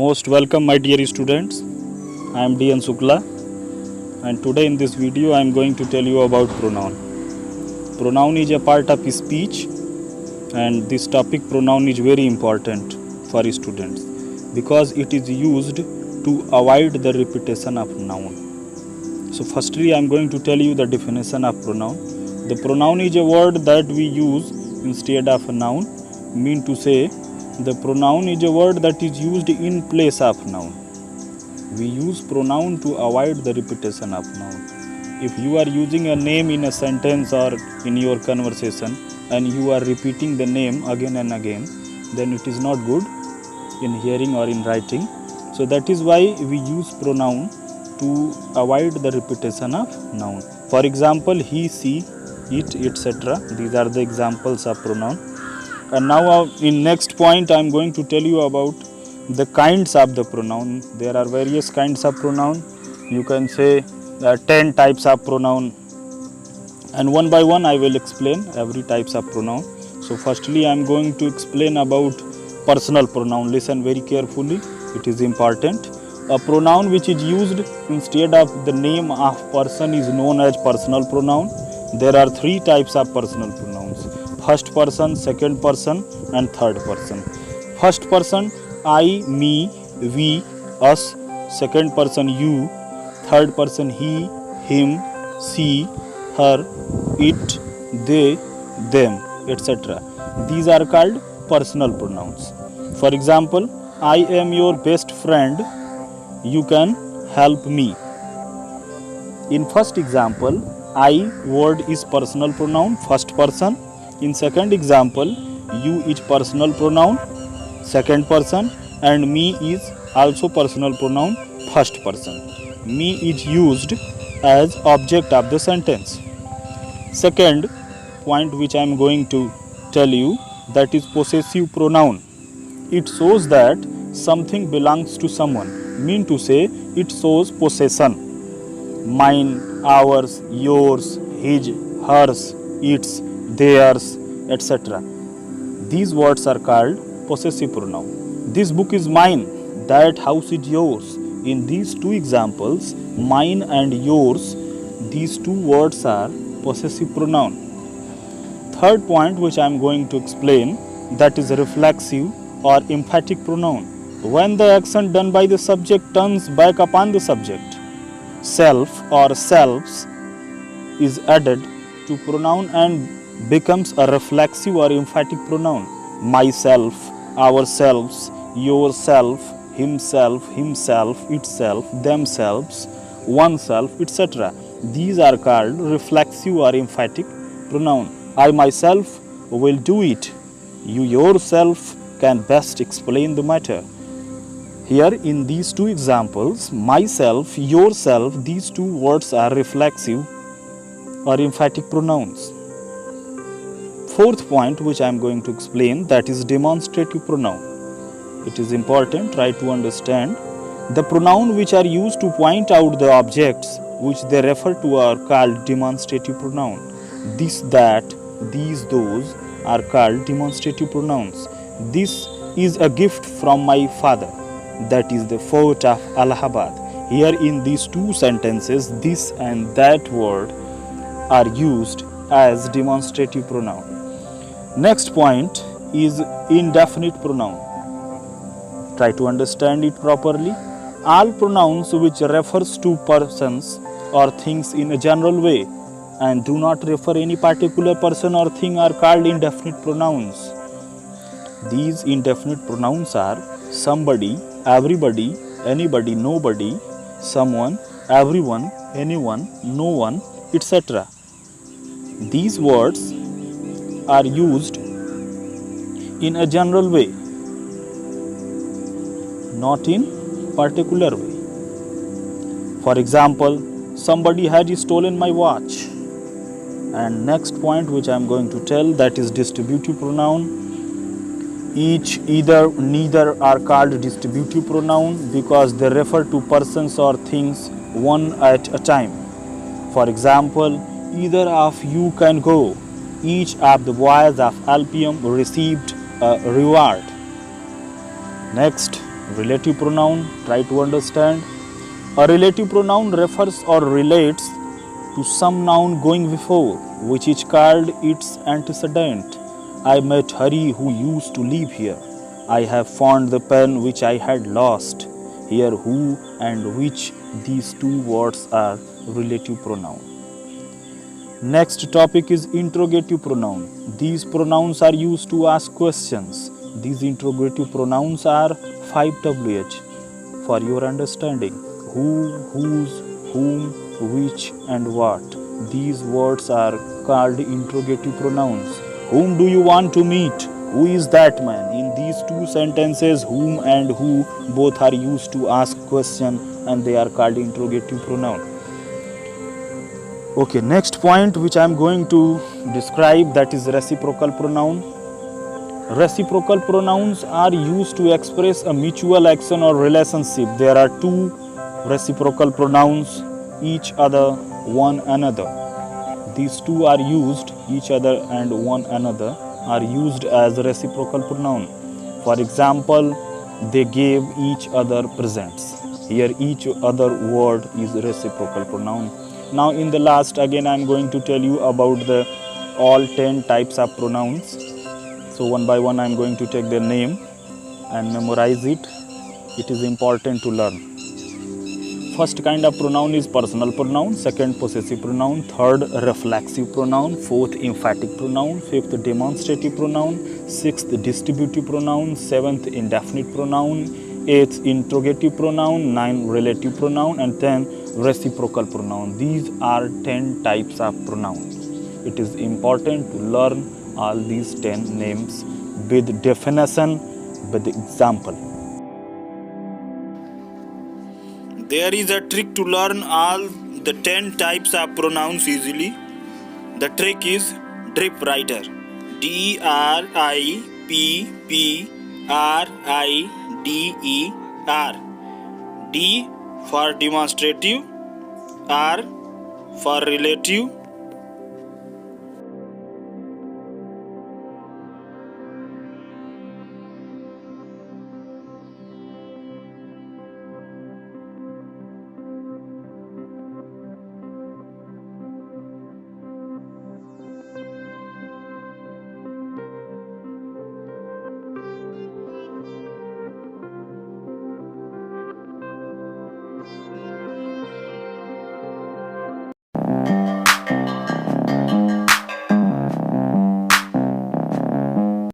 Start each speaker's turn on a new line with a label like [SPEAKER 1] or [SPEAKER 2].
[SPEAKER 1] Most welcome my dear students. I am DN Sukla and today in this video I am going to tell you about pronoun. Pronoun is a part of speech and this topic pronoun is very important for students because it is used to avoid the repetition of noun. So firstly I am going to tell you the definition of pronoun. The pronoun is a word that we use instead of a noun. Mean to say the pronoun is a word that is used in place of noun. We use pronoun to avoid the repetition of noun. If you are using a name in a sentence or in your conversation and you are repeating the name again and again, then it is not good in hearing or in writing. So that is why we use pronoun to avoid the repetition of noun. For example, he, she, it, etc. These are the examples of pronoun. And now in next point I am going to tell you about the kinds of the pronoun. There are various kinds of pronoun. You can say 10 types of pronoun, and one by one I will explain every types of pronoun. So firstly I am going to explain about personal pronoun. Listen very carefully, it is important. A pronoun which is used instead of the name of person is known as personal pronoun. There are 3 types of personal pronouns: first person, second person and third person. First person I, me, we, us. Second person you. Third person he, him, she, her, it, they, them, etc. These are called personal pronouns. For example, I am your best friend, you can help me. In first example, I word is personal pronoun, first person. In second example, you is personal pronoun, second person, and me is also personal pronoun, first person. Me is used as object of the sentence. Second point which I am going to tell you, that is possessive pronoun. It shows that something belongs to someone. Mean to say, it shows possession. Mine, ours, yours, his, hers, its, theirs, etc. These words are called possessive pronoun. This book is mine, that house is yours. In these two examples, mine and yours, these two words are possessive pronoun. Third point which I am going to explain, that is reflexive or emphatic pronoun. When the action done by the subject turns back upon the subject, self or selves is added to pronoun and becomes a reflexive or emphatic pronoun. Myself, ourselves, yourself, himself, itself, themselves, oneself, etc. These are called reflexive or emphatic pronoun. I myself will do it. You yourself can best explain the matter. Here in these two examples, myself, yourself, these two words are reflexive or emphatic pronouns. Fourth point which I am going to explain, that is demonstrative pronoun. It is important, try to understand. The pronoun which are used to point out the objects which they refer to are called demonstrative pronoun. This, that, these, those are called demonstrative pronouns. This is a gift from my father. That is the fort of Allahabad. Here in these two sentences, this and that word are used as demonstrative pronoun. Next point is indefinite pronoun. Try to understand it properly. All pronouns which refers to persons or things in a general way and do not refer any particular person or thing are called indefinite pronouns. These indefinite pronouns are somebody, everybody, anybody, nobody, someone, everyone, anyone, no one, etc. These words are used in a general way, not in particular way. For example, somebody had stolen my watch. And next point which I am going to tell, that is distributive pronoun. Each, either, neither are called distributive pronoun because they refer to persons or things one at a time. For example, either of you can go. Each of the boys of Alpium received a reward. Next, Relative pronoun, try to understand. A relative pronoun refers or relates to some noun going before, which is called its antecedent. I met Hari who used to live here. I have found the pen which I had lost. Here who and which, these two words are relative pronoun. Next topic is interrogative pronoun. These pronouns are used to ask questions. These interrogative pronouns are 5WH for your understanding. Who, whose, whom, which and what. These words are called interrogative pronouns. Whom do you want to meet? Who is that man? In these two sentences, whom and who both are used to ask question and they are called interrogative pronoun. Okay, next point which I am going to describe, that is reciprocal pronoun. Reciprocal pronouns are used to express a mutual action or relationship. There are two reciprocal pronouns, each other, one another. These two are used, each other and one another are used as reciprocal pronoun. For example, they gave each other presents. Here each other word is reciprocal pronoun. Now in the last, again I am going to tell you about the all 10 types of pronouns. So one by one I am going to take their name and memorize it. It is important to learn. First kind of pronoun is personal pronoun, second possessive pronoun, third reflexive pronoun, fourth emphatic pronoun, fifth demonstrative pronoun, sixth distributive pronoun, seventh indefinite pronoun, eighth interrogative pronoun, ninth relative pronoun, and 10 reciprocal pronoun. These are 10 types of pronouns. It is important to learn all these 10 names with definition, with example. There is a trick to learn all the 10 types of pronouns easily. The trick is drip writer. DRIPPRIDER. D for demonstrative, R for relative,